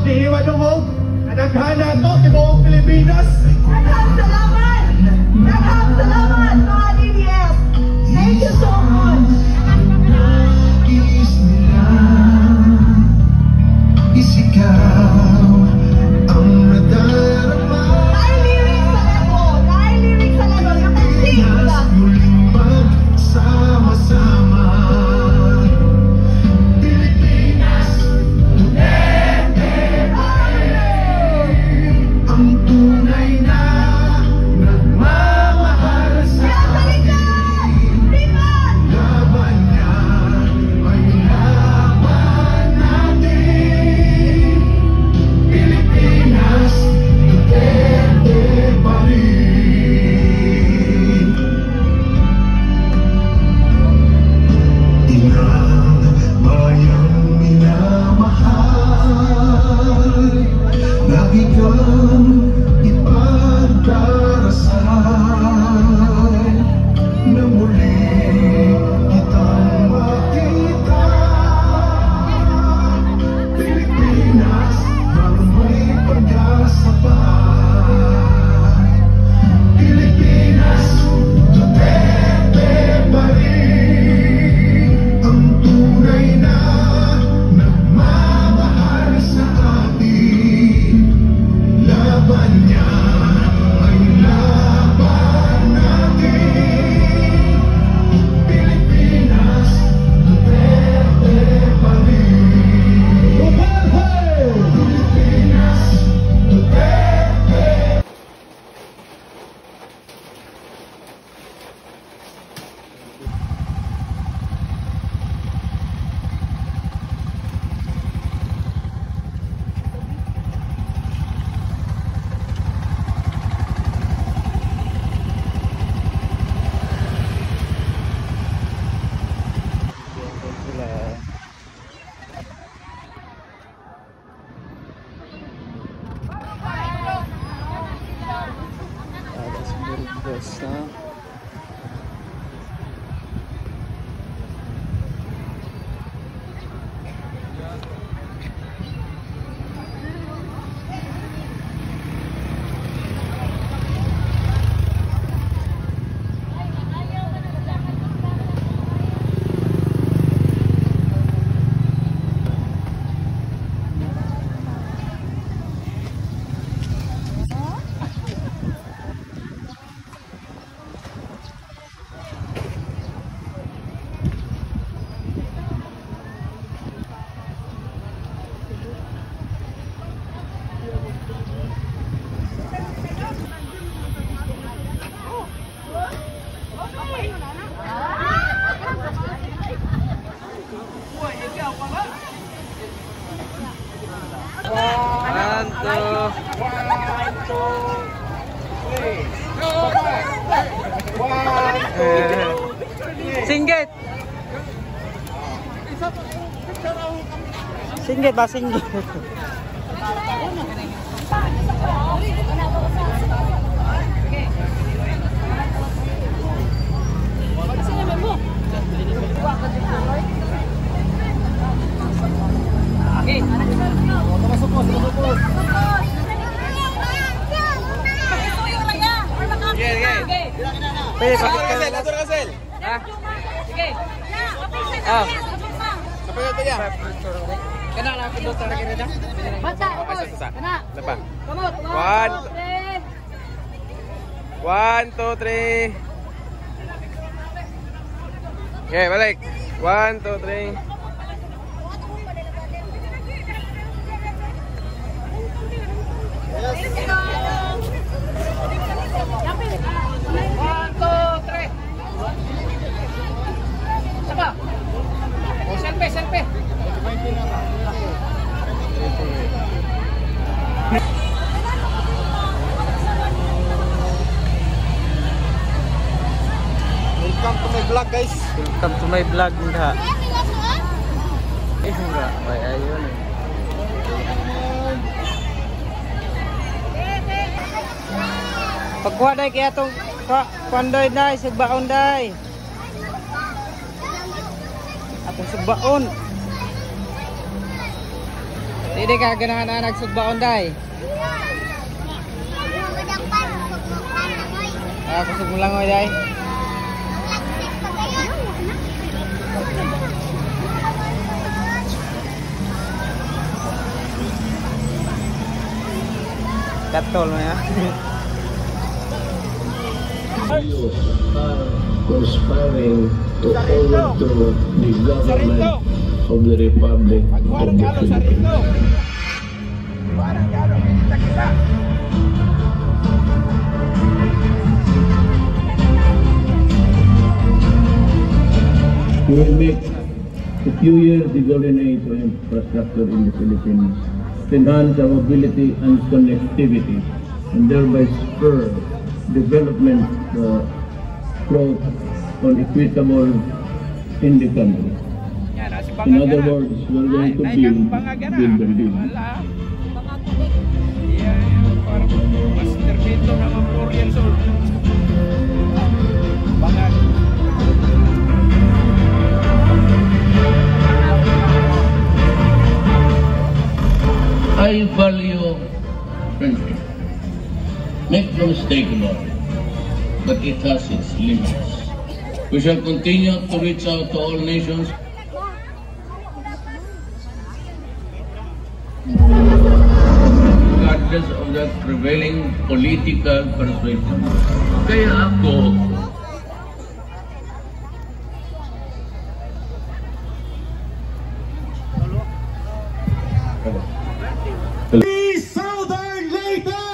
gihiwa dumog. Nadaghana to, tibuok Pilipinas. Daghang salamat! Daghang salamat, mga DDF! Thank you so much! Nais nila isigaw ang nadarama. Dahil lyrics sa level, you can sing! Muling magsama-sama. Pilipinas, Duterte pa rin ang tunay na nagmamahal sa atin. Laban niya ay laban natin. Pilipinas, Duterte pa rin. Inang bayang minamahal, lagi kang ipagdarasal na muli kitang makita. Pilipinas, bago may pag-asa pa. Pilipinas, Duterte pa rin ang tunay na nagmamahal sa atin. Laban niya ay laban natin. Pilipinas, Duterte pa rin. Pilipinas, Duterte. Singgit. Singgit ba? Singgit. Atur kasel. Ha? Sige! Ah. Kapag ito niya. Kena na ako doon talaga rin. Bata! Kena. Lepas. Kamot! 1, 2, 3. Okay, balik. 1, 2, 3. Selfie. Welcome to my vlog, guys. Welcome to my vlog enggak. Enggak, baik ayun. Pagkuha day kaya itong panday day, sigbaon day. Atong sigbaon. Hindi ka ganahan na nagsugbaon day. Kusog mo lang day. Katol mo ya. Conspiring to overthrow the government of the Republic of the Philippines. We will make a few years the golden age of infrastructure in the Philippines to enhance our mobility and connectivity and thereby spur development growth on equitable in the country. In other words, we are going to build the build. I value friendship. Make no mistake about it, but it has its limits. We shall continue to reach out to all nations. Regardless of the prevailing political persuasion. Kaya ako, Southern Leyte!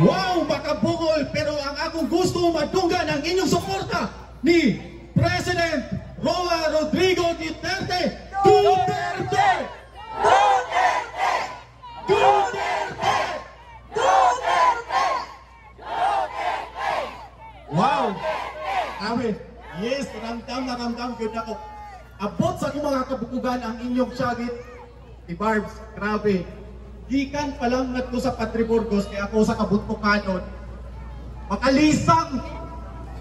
Wow, makabungol, pero ang akong gusto madunggan ang inyong suporta ni President Roa Rodrigo Duterte! Duterte! Duterte! Duterte! Duterte! Duterte! Wow! Amin, yes, ramdam yun ako. Abot sa akong mga kabukugan ang inyong syagit ni Barbs, grabe. Gikan pa lang nagko sa Patri Burgos kaya ako sa kabuntukanon. Makalisang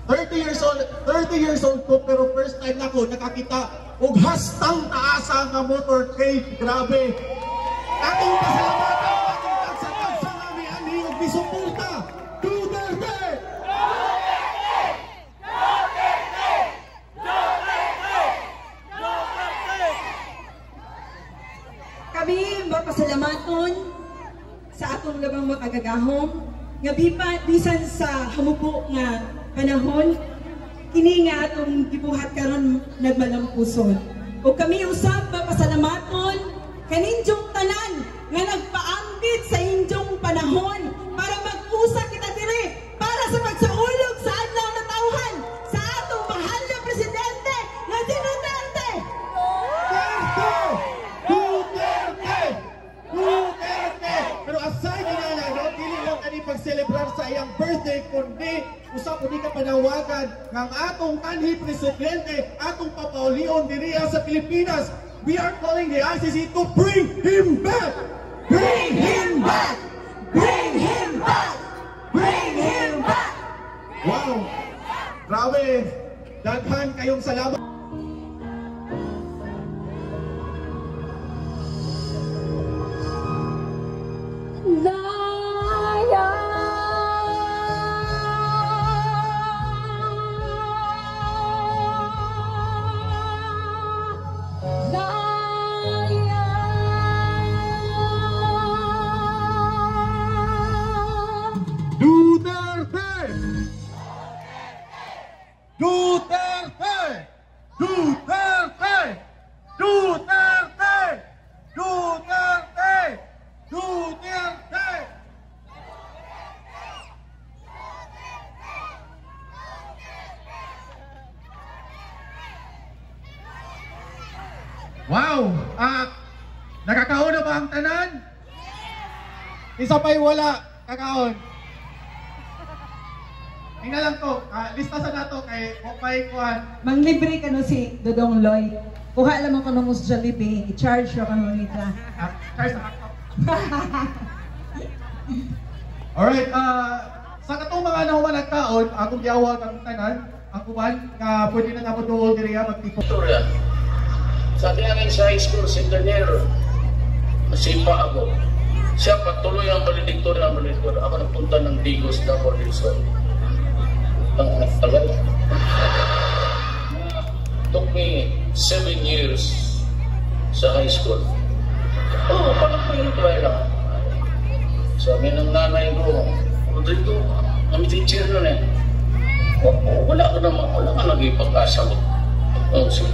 30 years old ko pero first time na ako nakakita og hastang taasa nga motorcade. Grabe. Akong pasalamatan atong tagsatag sa nami ani og bisuporta. Duterte! Duterte! Duterte! Duterte! Duterte! Kami mapasalamaton sa atong labang makagagahom nga bisan sa hamupo nga panahon kini nga atong gibuhat karon nagmalampuson. O kami usab mapasalamaton kaninjong tanan nga nagpaambit sa injong panahon para mag-usa kita diri para sa pagsaulog sa adlaw na tawhan sa atong mahal na presidente nga si Duterte. Duterte! Duterte! Pero aside nila no, dili lang kani pag-celebrar sa iyang birthday kundi usap uni ka panawagan ng atong kanhi presidente, atong papaulion diri sa Pilipinas. We are calling the ICC to bring him back! Bring him back! Bring him back! Bring him back! Wow! Grabe! Daghan kayong salamat! Duterte! Duterte! Duterte! Duterte! Duterte! Wow! Nakakaon na ba ang tanan? Isa pa'y wala kakaon. Tingnan lang to, lista sa nato kay Popay Kuan. Manglibre ka no si Dodong Lloyd. Kuha lamang ko nung sa Jollibee, i-charge ka nung nita. Charge na ako. Alright, sa katong mga nahuman at kaon, akong giyawag ang tanan, ang kuwan, nga pwede na nga mo dool diriya magtipo. Victoria, Sa akin sa high school, second-year, nasipa ako. Siya patuloy ang valedictorian. Ako nagpunta ng Digos na Cordilson. Ang tagal. Took me 7 years sa high school. Parang try lang. Sabi ng nanay ko, Rodrigo, kami teacher nun eh. Wala ka naging pag-asa mo. 75.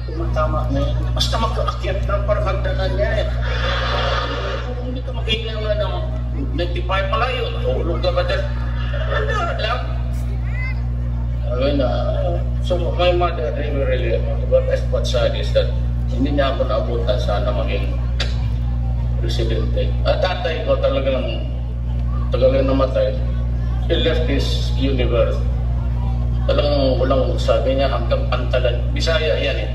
Tumatama na yan. Basta magkaakyat na parang hagdanan niya eh. Kung hindi ka magiging na ng 95 pala yun, tulog ka ba dyan? Wala lang. So my mother really, what's sad is that hindi niya ako naabutan sana maging presidente. At tatay ko talagang namatay. He left this universe. Talagang walang sabi niya hanggang pantalan. Bisaya yan eh.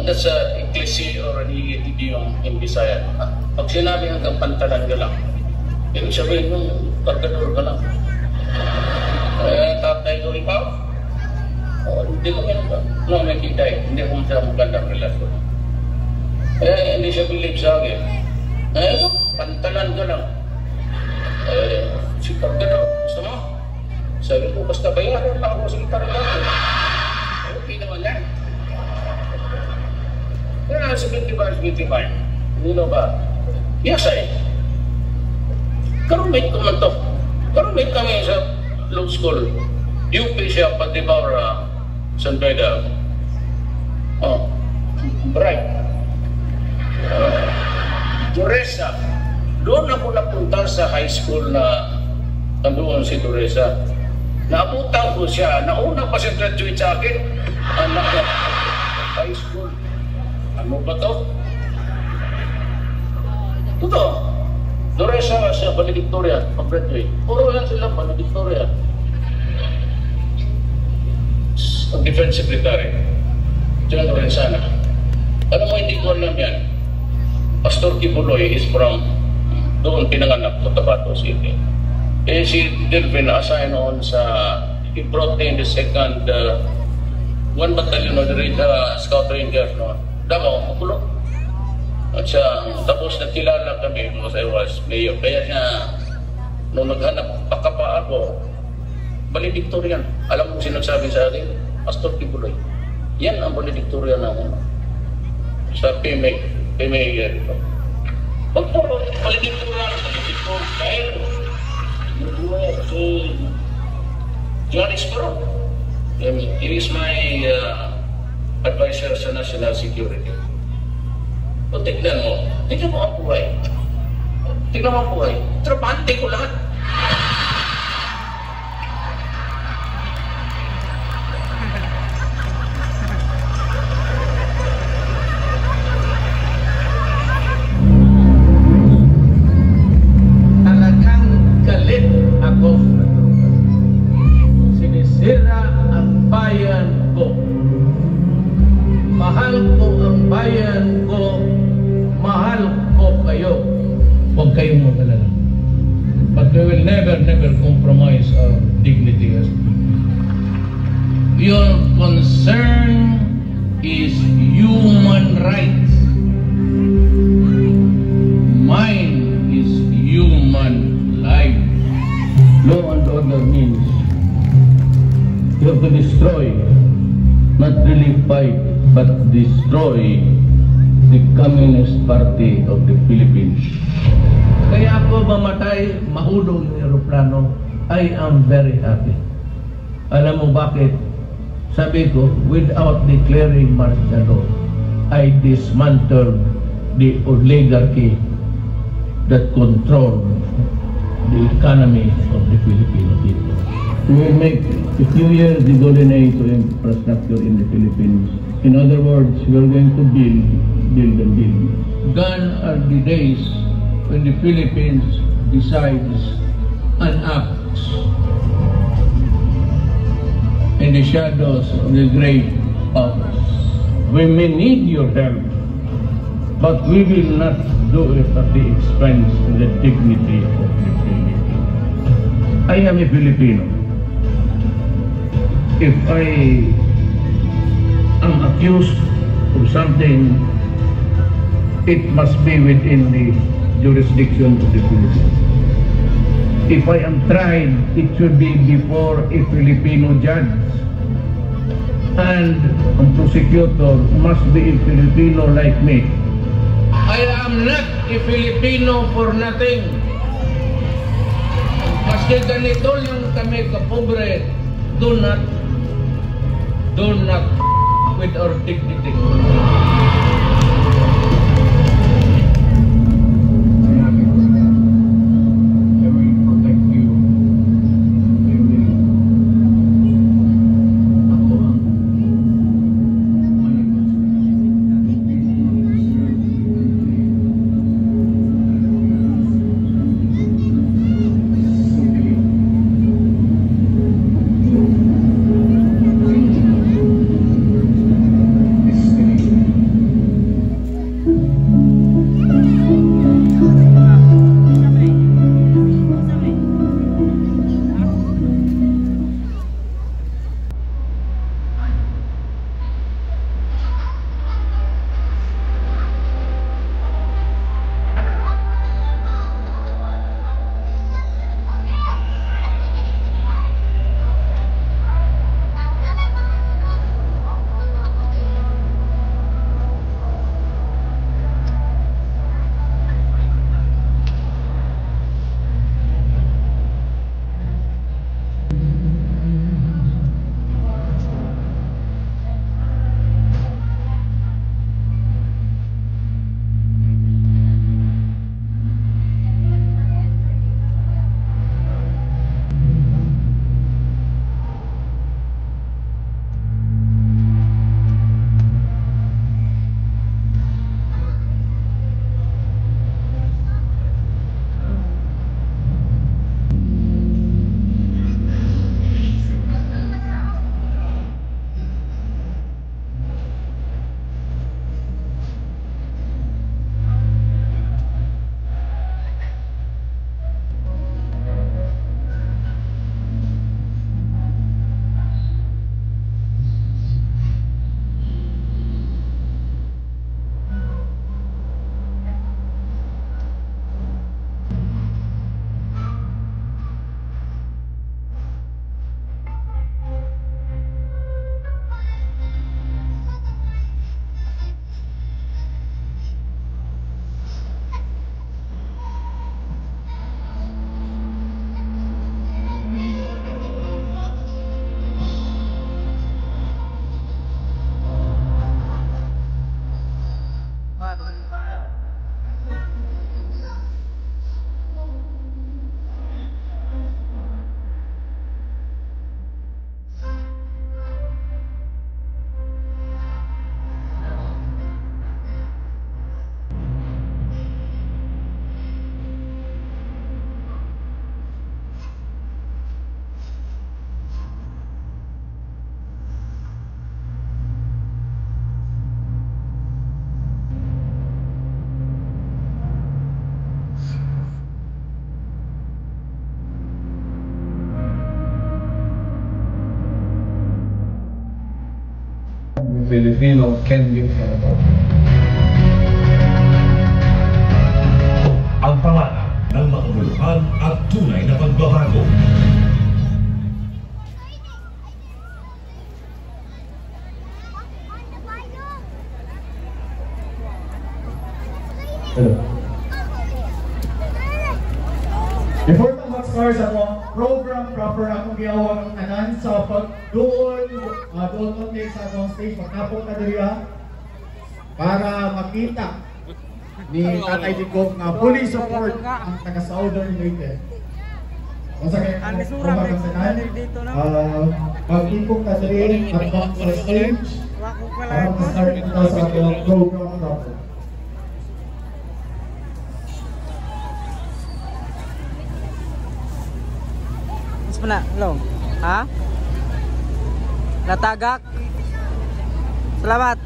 That's a ecclesia or an idiom in Bisaya. Pag sinabi hanggang pantalan ka lang, ibig sabihin yung pagkador ka lang. Tatay ko ikaw? Hindi ko nakikita eh. Hindi ko siya magandang relasyon. Hindi siya believe sa akin. Pantalan ka lang. Si pagkador, gusto mo? Sabi ko, basta bayaran lang ako sa gitara lang. Okay naman yan. Kaya 75. Hindi ba? Yes ay. Karumate ko man to. Karumate kami sa law school. UP siya, pati ba San Beda. Bright. Doresa. Doon ako napunta sa high school na nandoon si Doresa. Naabutan ko siya. Nauna pa siya graduate sa akin. Anak na high school. Ano ba to? Totoo. Doresa sa valedictorian, pag-graduate. Puro yan sila valedictorian. Ang defense secretary. Diyan rin sana. Alam mo, hindi ko alam yan. Pastor Kibuloy is from doon pinanganak sa Tabato City. Si Delvin na-assign on sa, he brought in the second 1 battalion of the Scout Rangers noon. Davao, magulo. At siya, tapos nagkilala kami because I was mayor. Kaya niya, nung naghanap pa ako, valedictorian. Alam mo sinasabi sa akin, Pastor Kibuloy. Yan ang valedictorian na sa PMA ito. Pag po, valedictorian, dahil John Ispero. He is my advisor sa national security. O tignan mo ang buhay. Tignan mo ang buhay. Trabante ko lahat. Talagang galit ako. Sinisira ang bayan ko. Mahal ko ang bayan ko. Mahal ko kayo. Huwag kayong magalala. But we will never compromise our dignity as people. Your concern is human rights. Mine is human life. Law and order means you have to destroy, not really fight, but destroy the Communist Party of the Philippines. Kaya ako mamatay, mahulog ng aeroplano, I am very happy. Alam mo bakit? Sabi ko, without declaring martial law, I dismantled the oligarchy that control the economy of the Filipino people. We will make a few years the golden age of infrastructure in the Philippines. In other words, we are going to build and build. Gone are the days when the Philippines decides and acts in the shadows of the great powers. We may need your help, but we will not do it at the expense of the dignity of the Philippines. I am a Filipino. If I am accused of something, it must be within the jurisdiction of the Philippines. If I am tried, it should be before a Filipino judge. And a prosecutor must be a Filipino like me. I am not a Filipino for nothing. Maski ganito lang kami kapobre, do not with our dignity. Filipino can be forever. Ang pangalan ng makabuluhan at tunay na pagbabago. Hello. Before to mag-start sa program, proper akong giyawag ang tanan sa pagduol, doon konti sa atong stage, magkapok na diriya para makita ni Tatay Digong nga fully support ang taga Southern United. Kung sa kaya program ang tanan, magkipok na diriya at sa stage para mag-start na sa atong program proper. Na, hello. Ha? Natagak. Salamat.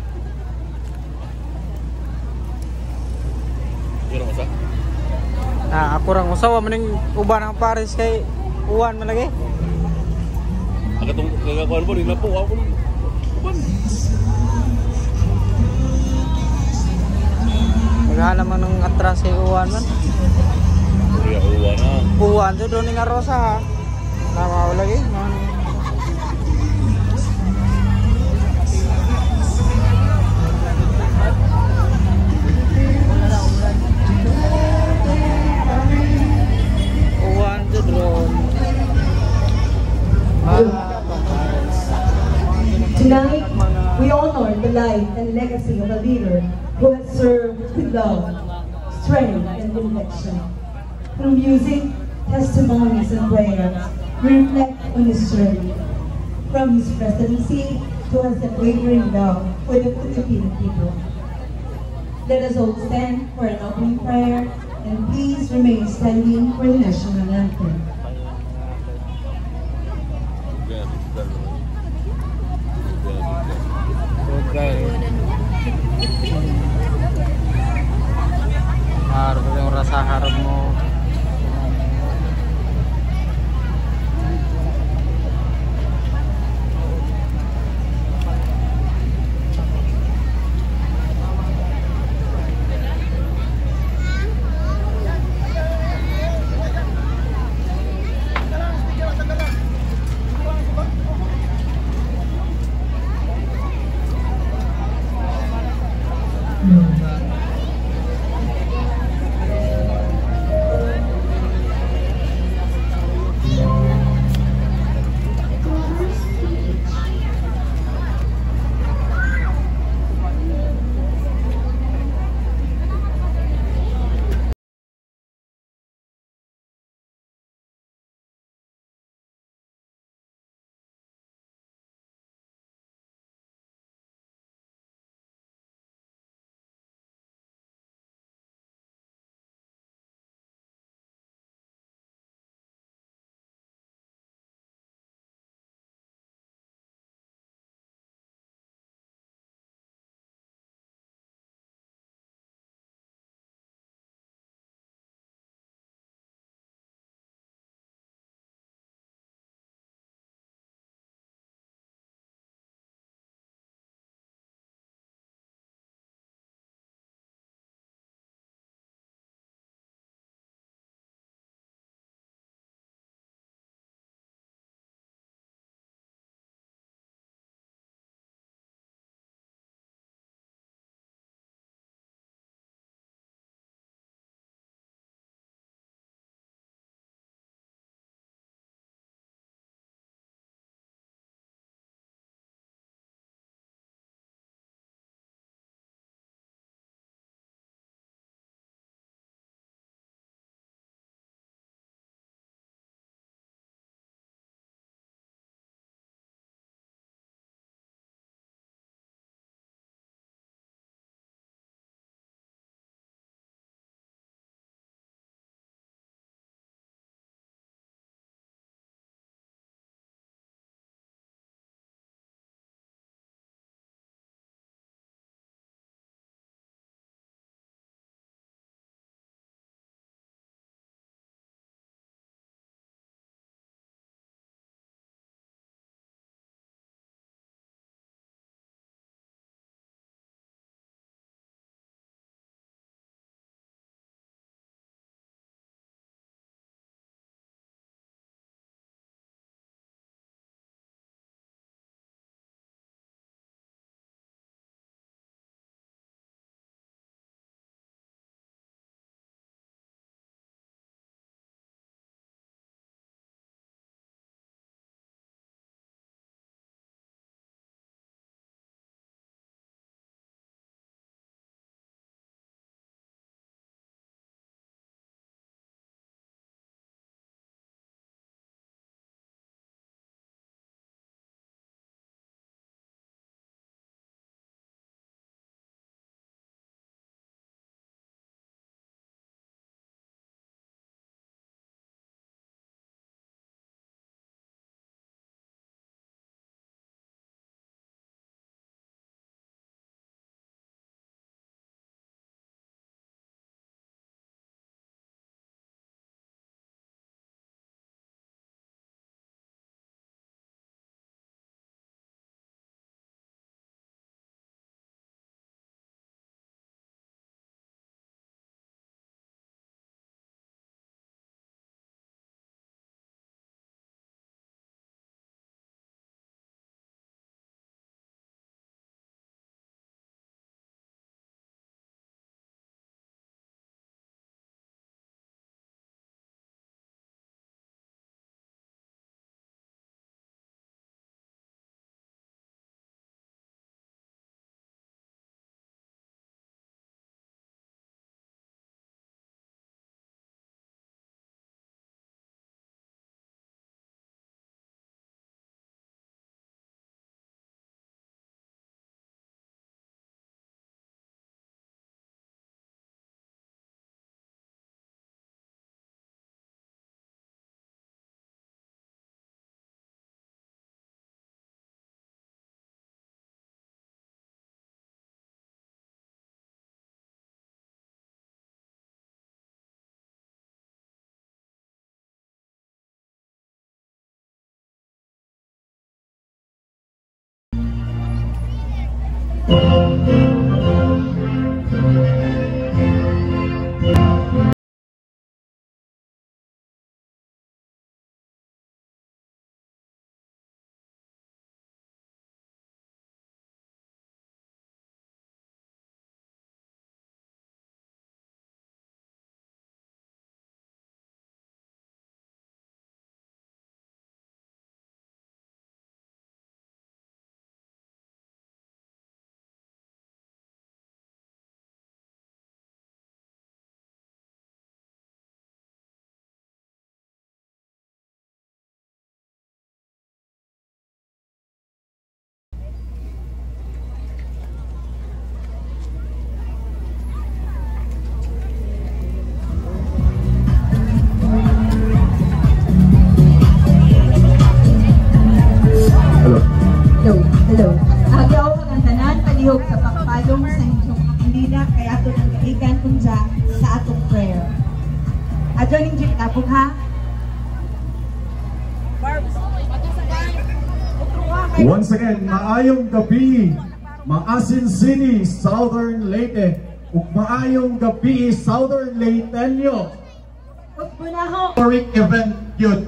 Ako rang usawa maning uban ang Paris kay uwan man lagi. Agatong kagakuan mo rin na po ako. Uban. Naghahanap man ng atras kay Uwan man. Kuya uwa na. Uwan to doon nga Rosa ha. Nawaw lagi. Uwan to drone. Tonight, we honor the life and legacy of a leader who has served with love, strength, and conviction. Through music, testimonies, and prayers, we reflect on his journey, from his presidency to his unwavering love for the Filipino people. Let us all stand for an opening prayer, and please remain standing for the national anthem. Okay. Harap yung rasa harap mo. Hello. Agaw ang tanan palihog sa pagpalong sa inyong kapilina kay ato ng kaigan kunja sa atong prayer. Adyon ning tapog ha. Once again, maayong gabi, Maasin City, Southern Leyte, ug maayong gabi, Southern Leyteño. Ug bunaho. Historic event yun.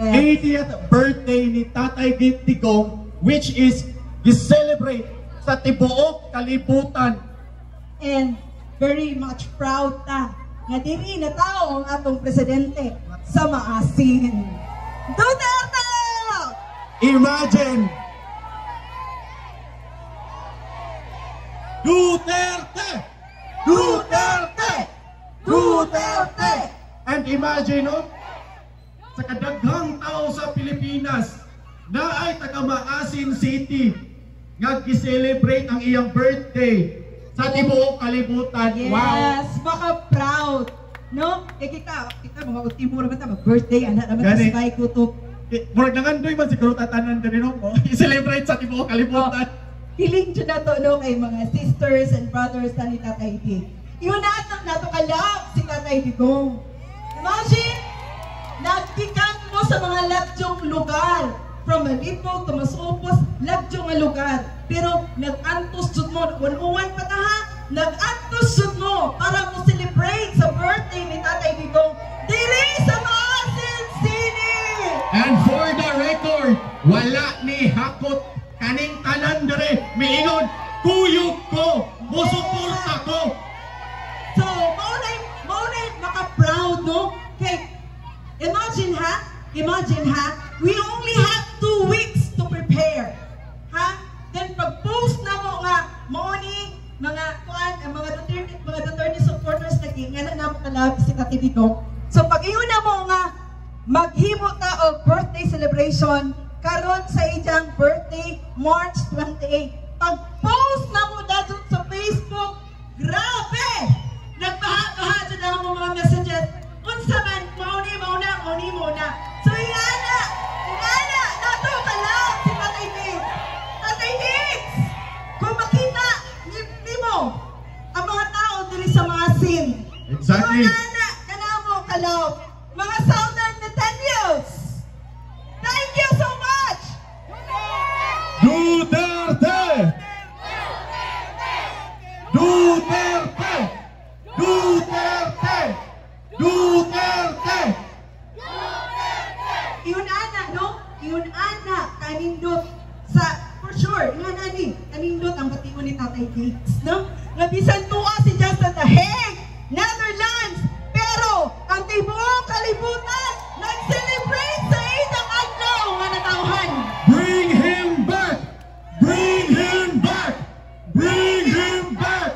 80th birthday ni Tatay Digong, which is i-celebrate sa tibuok kalibutan. And very much proud ta nga diri na tao ang atong presidente sa Maasin. Duterte! Imagine! Duterte! Duterte! Duterte! And imagine, no? Sa kadaghang tao sa Pilipinas na ay taga Maasin City nga gi-celebrate ang iyang birthday sa tibuok kalibutan. Yes, Wow! baka proud. No? Kita mga ultimo naman ta mag-birthday anak naman Gani. sa ko to. Murag nangandoy man siguro tatanan din no? I-celebrate sa tibuok kalibutan. Hiling dyan na to no, kay mga sisters and brothers na ni Tatay Dig. Iyon na to kalab si Tatay Digong. Imagine, nagtikan mo sa mga lagjong lugar. From Malipog to Masupos, lagjong nga lugar. Pero nag-antos jud mo, uwan pa ta ha, nag-antos jud mo para mo celebrate sa birthday ni Tatay Digong. Diri sa Maasin City! And for the record, wala ni hakot kaning tanan dere miingon kuyog ko, musuporta ko. So, maunay maka-proud, no? Okay, imagine ha, we only have 2 weeks to prepare. Ha? Then pag-post na mo nga, mauni, mga Duterte supporters naging, nga na kalab si Tatay Digong. So, pag-iyon na mo nga, maghimo ta og birthday celebration karon sa iyang birthday, March 28. Pag-post na mo dapat sa Facebook, grabe! Nagbaha-baha dyan ang mga messages. Unsa man, mauni muna. So, ingana, nato kalab si Tatay Diggs. Tatay Diggs! Kung makita, ni mo, ang mga tao diri sa Maasin. Exactly. Ingana, kanamo kalab. Mga Southern Leyteños! Thank you so much! Duterte! Duterte! Duterte! Duterte! Iyon ana, no? Iyon ana, kanindot sa, for sure, iyon ani, kanindot ang batiwan ni Tatay Diggs, no? Nabisan tuwa si Just at the Hague, Netherlands, pero ang tibuok kalibutan, nag-celebrate sa isang adlaw nga natauhan. Bring him back! Bring him back! Bring him back!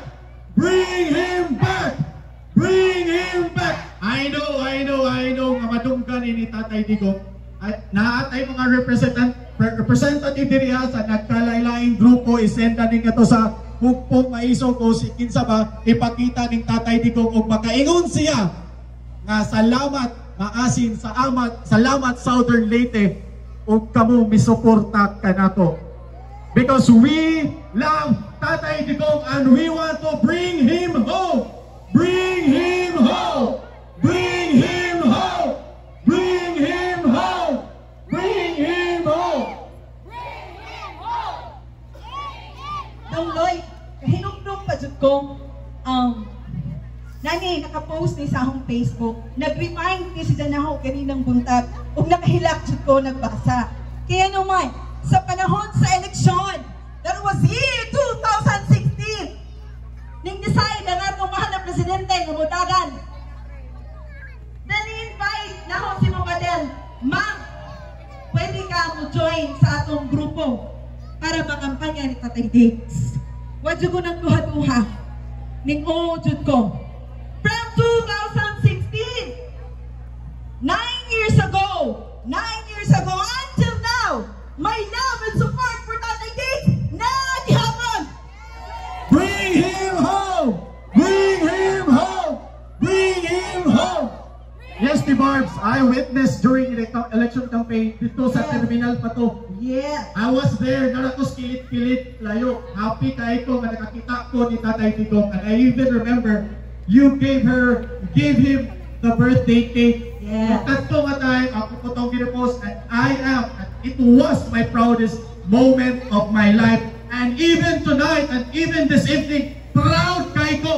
Bring him back! Bring him back! I know nga madunggan ni Tatay Digong. Naatay mga representative diriha sa nagkalailaing grupo isenda ning ato sa hugpong maiso ko si kinsa ba ipakita ning Tatay Digong og makaingon siya nga salamat Maasin salamat Southern Leyte ug kamo misuporta kanato. Because we love Tatay Digong and we want to bring him home. Bring him home. Bring him home. Bring him home. Bring him home. Dong Loy, Hinugdong pa jud ko, nani, nakapost ni sa akong Facebook, nag-remind ni si Danaho kaninang buntag, ug nakahilak jud ko nagbasa. Kaya naman, sa panahon sa eleksyon, that was year 2016, ning decide na nga itong mahal na presidente ng Mutagan. Nani-invite na ako si Mamadel, ma'am, pwede ka mo join sa atong grupo para makampanya ni Tatay Diggs. Wadyo ko ng duha-duha, ning jud ko. From 2016, 9 years ago, until now, my love and support for Tatay Diggs, nagihapon! Bring him home! Bring him home! Bring him home! Yes, the Barbs, I witnessed during the election campaign dito sa terminal pa to. Yes. I was there, narakos kilit-kilit layo. Happy kayo ko na nakakita ko ni Tatay Digong. And I even remember, you gave him the birthday cake. Yeah. Tatlo nga tayo, ako po itong ginipost, and it was my proudest moment of my life. And even tonight, and even this evening, proud kayo ko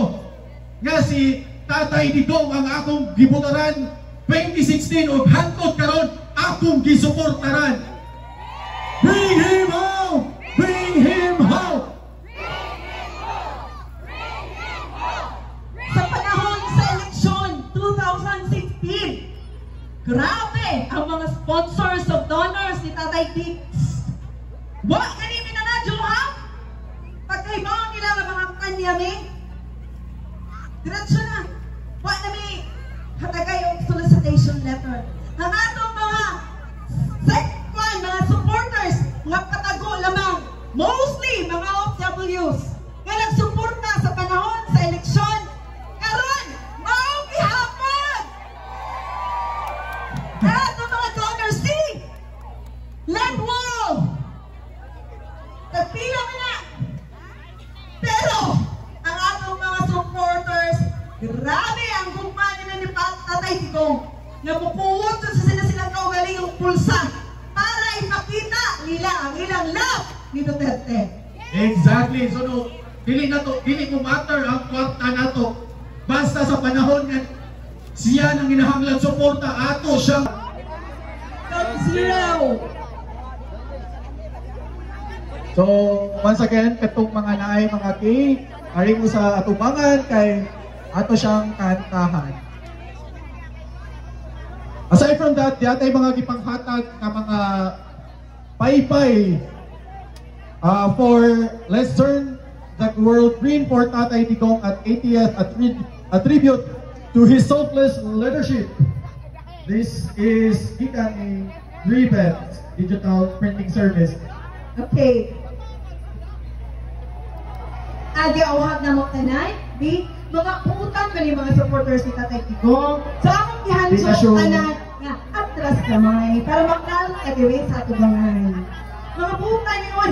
nga si Tatay Digong ang akong gibutaran 2016 o hantod karon akong gisuportaran. Bring him home! Bring him home! Sa panahon sa eleksyon 2016, grabe ang mga sponsors of donors ni Tatay Diggs. Wa kanimi na nadyo ha? Pagkaibaw nila ang mga kanyami. Diretso na. Wa na may hatagay o solicitation letter. Ang atong mga mga supporters, mga katago lamang, mostly mga OFWs, nga nagsuporta sa panahon sa eleksyon. Karon, maong gihapon! Lahat ng mga donors, see? Land wall! Nagpila mo na! Pero, ang atong mga supporters, grabe ang gugma nila ni Tatay Digong. Napupuwot sa silang kaugalingong pulsa para ipakita nila ang ilang love ni Duterte. Exactly. So no, dili ko matter ang kwarta nato. Basta sa panahon nga siya nang hinahanglan suporta ato siyang Zero. So, once again, katong mga naay mga cake, ari mo sa atubangan kay ato siyang kantahan. Aside from that, di atay mga gipanghatag na mga paypay for Let's Turn the World Green for Tatay Digong at ATS a tribute to his selfless leadership. This is gikan ni Ribbon Digital Printing Service. Okay. Adi awag na mo tanan, di mga putan ka ni mga supporters ni Tatay Digong. So akong gihanso tanan nga atras kamay para makal ka diri sa atubangan. Mga putan ni oy.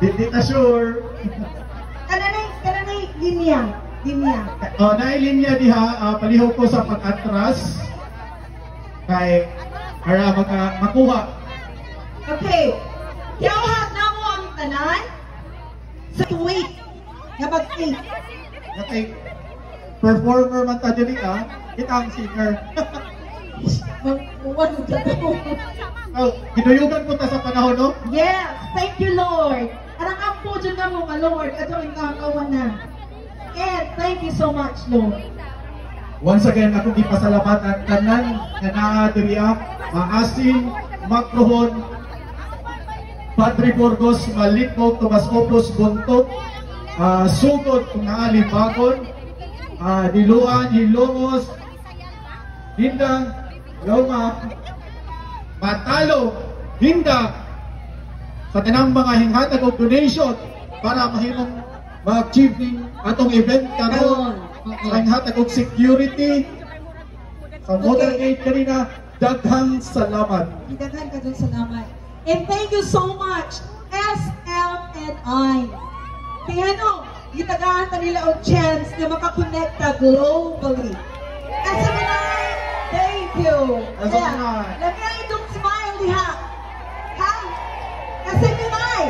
Di ta sure. Kananay linya. Naay linya diha palihog ko sa pag-atras kay para makuha. Okay. Yawag na mo ang tanan sa tuwik nga pag-take. Okay. Performer man ta diri kita ang singer. Oh, kinuyugan po ta sa panahon, no? Yes, thank you Lord. Arang ampo dyan na mo nga Lord, ato yung kakawan na. And thank you so much Lord. Once again, ako gipasalamatan tanan nga naa diri Maasin, Macrohon, Padre Burgos, Malikmog, Tomas Opos, Buntot, Sugod, kung naalibagon, Diluan, Hilongos, Hindang, Loma, Matalo, Hinda, sa tinang mga hinghatag o donation para mahimong ma-achieve ning atong event karon. Hinghatag og security sa motorcade kanina. Daghang salamat. Daghang ka dun salamat. And thank you so much, SM&I. Kaya no, gitagaan ta nila og chance na makakonekta globally. SM&I, thank you. SM&I. Lami ang itong smile diha. Ha? SM&I.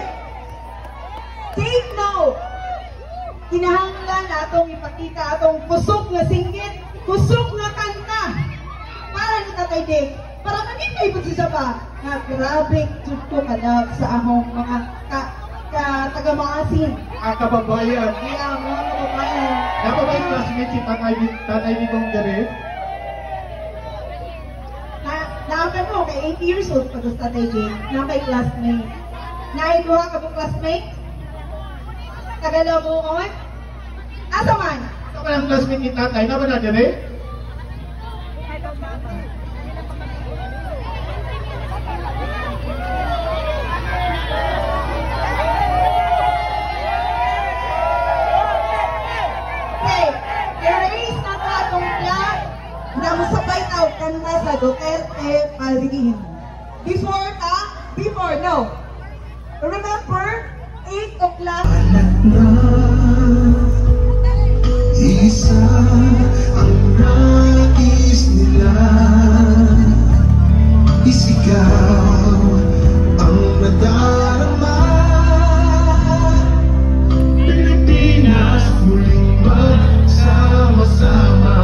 Take note. kinahanglan atong ipakita atong kusog nga singgit, kusog nga kanta para ni Tatay Dick. Para magigay po siya ba na grabe tuto kadab sa among mga taga-maasin. Kababayan. Kaya mga kababayan. Napabay classmate si Tatay Digong Dere. Naapay mo, kay 80 years old pa sa Tatay Dick. Naapay classmate. Naikuha ka po classmate? Taga-Labuon? Asa man? Ito ka ng classmate ni Tatay. Napa na Dere? Namusabay tao kanta sa Duterte Paligihin. Before, no. Remember, 8 o'clock. Isa ang nais nila, isigaw ang nadarama. Pilipinas muling magsama-sama.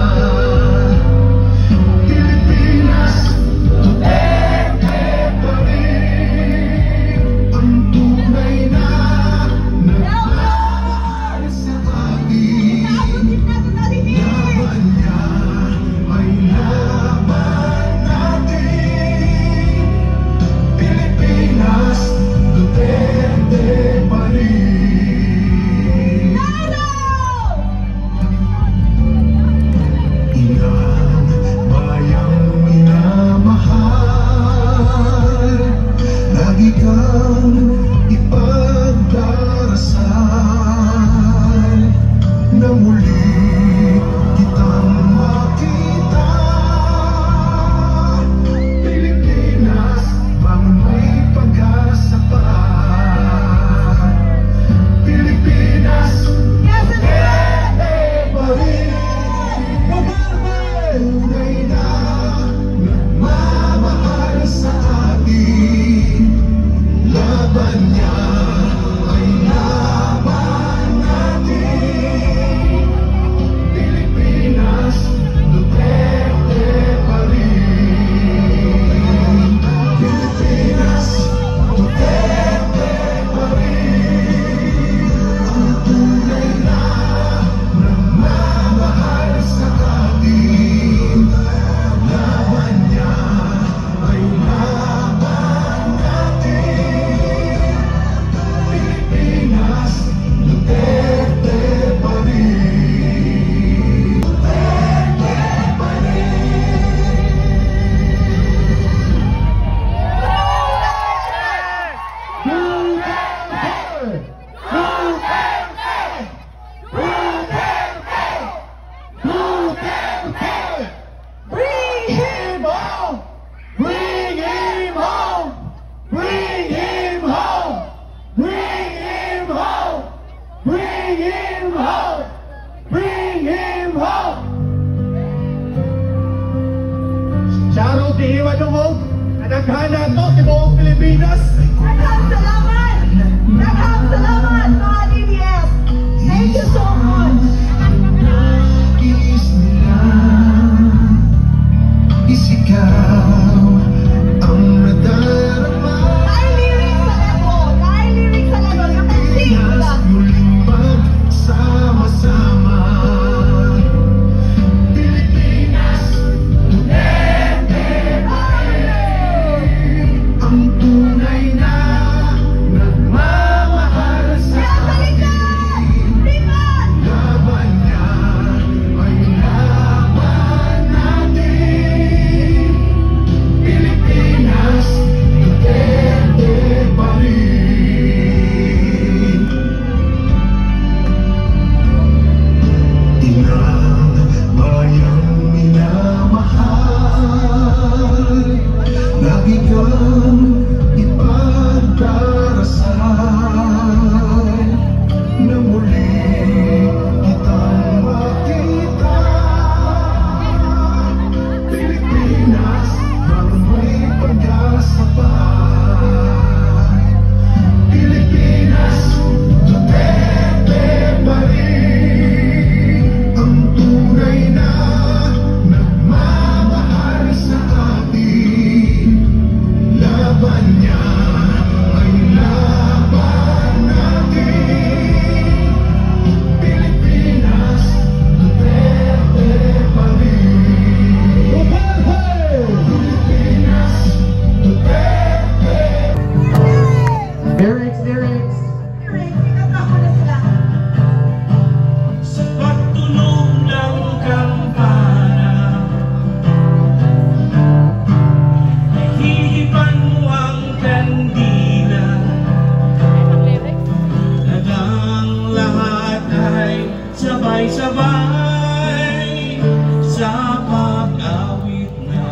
Naghana to sa buong Pilipinas. Daghang salamat mga DBS. Thank you so much. Nais nila, isigaw ang nadarama. Lyrics sa level. You can sing that. Muling magsama-sama. Pilipinas, Duterte pa rin. Ang tunay na Sabay-sabay sa pag-awit na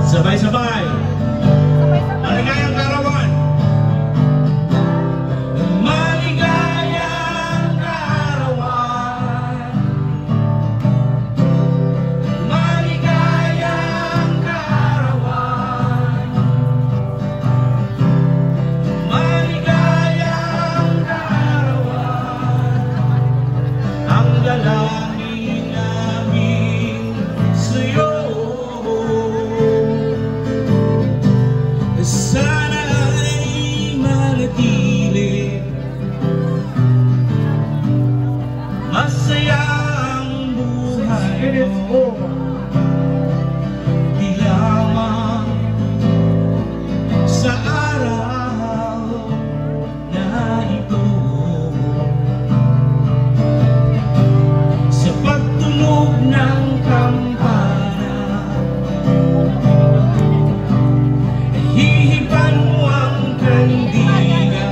sabay-sabay maligayang karawan. Maligayang karawan. Maligayang karawan. Maligayang karawan. Ang dalangin namin sa'yo, sana'y manatili masaya ang buhay mo, di lamang sa araw na ito. Sa pagtunog ng kampana, hihipan mo ang kandila,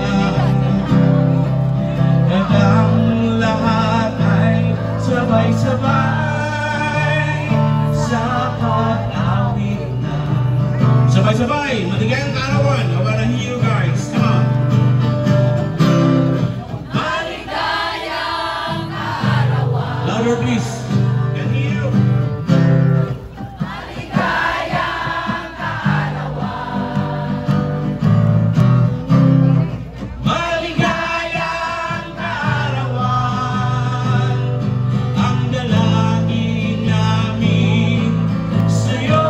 at ang lahat ay sabay-sabay sa pag-awit na sabay-sabay, maligayang karawan. I wanna hear you guys, come on. Maligayang karawan. Louder please, can hear you. Maligayang karawan. Maligayang karawan. Ang dalangin namin sa'yo.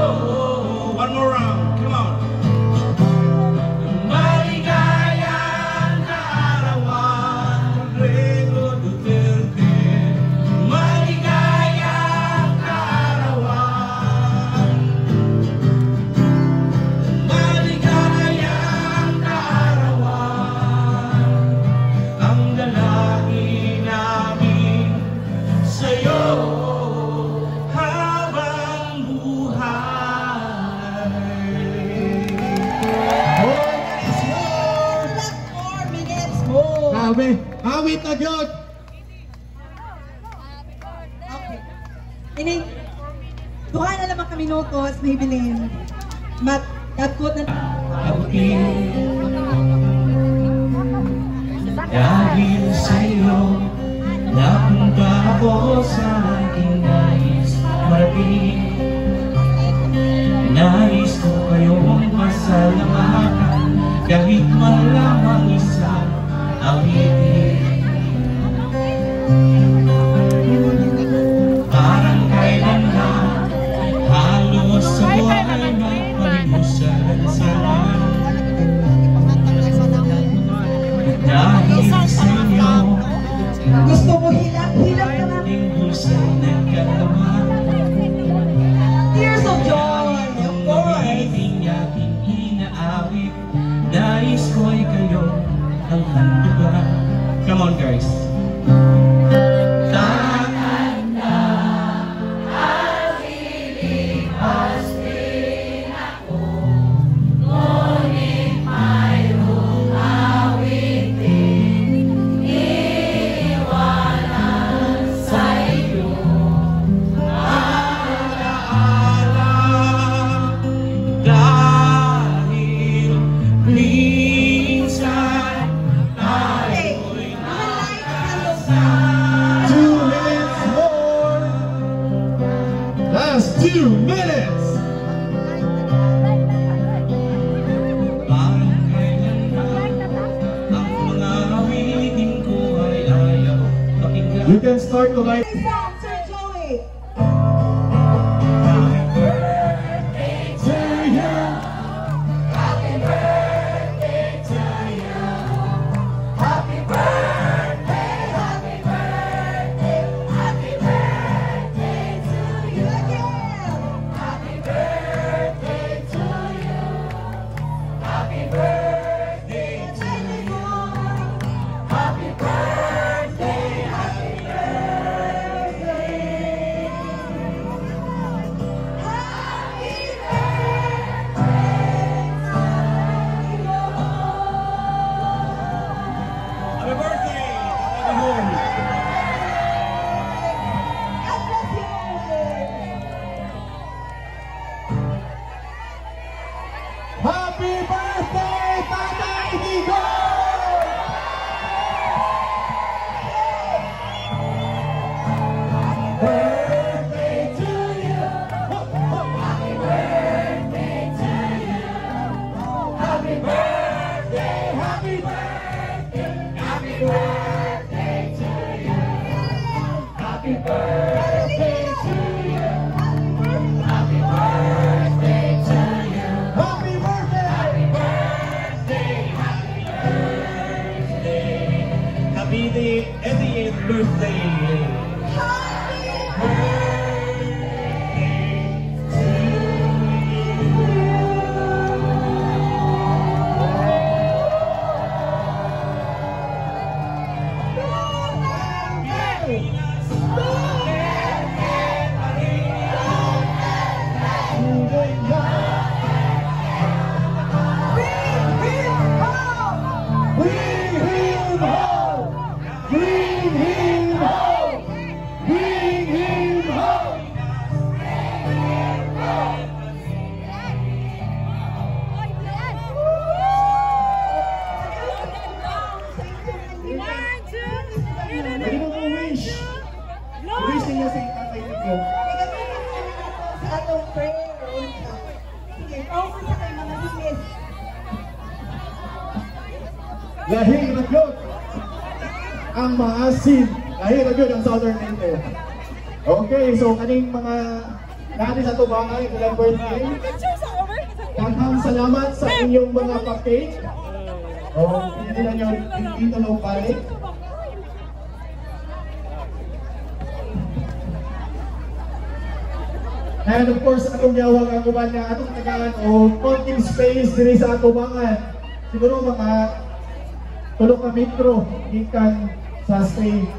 One more round, come on. Maligayang karawan. Rodrigo Duterte. Maligayang karawan. Maligayang karawan. Ang dalangin namin sa'yo habang buhay. Grabe, awit na gyud. Okay. Ini, tuhan na naman kami minutos, may bilin. Matkot na... Dahil sa'yo, napunta ako sa aking nais marating. Nais ko kayong pasalamatan, kahit man lamang isang awitin. Parang kailan na halos sa buhay magpalimusan-salan. Dahil sa inyo, Gusto mo hilap-hilap ka na. tinggol sa nagkalaman. Tears of joy, of course. Ulitin aking inaawit, nais ko'y kayo ang handugan. Come on guys. Dahil minsan tayo'y 2 minutes more. Last 2 minutes. parang kailan na ang mga awitin ko ay ayaw pakinggan. You can start to write. Sir Joey. Happy birthday to you. Happy birthday to you. Happy birthday. Happy birthday. Happy birthday. Happy day, 88th birthday. Happy birthday to wish niya sa itatay niyo. Sa atong prayer. Sige, over sa kay mga business. Lahing na yun ang maasin. Lahing na yun ang Southern Native. Okay, so kaning mga natin sa tubangan, ilang birthday. Daghang salamat sa inyong mga package. Hindi na nyo dito na balik. And of course, atong yawag ang uban niya, atong tagaan o konting space diri sa atubangan. Siguro mga 3 ka metro ikan sa stage.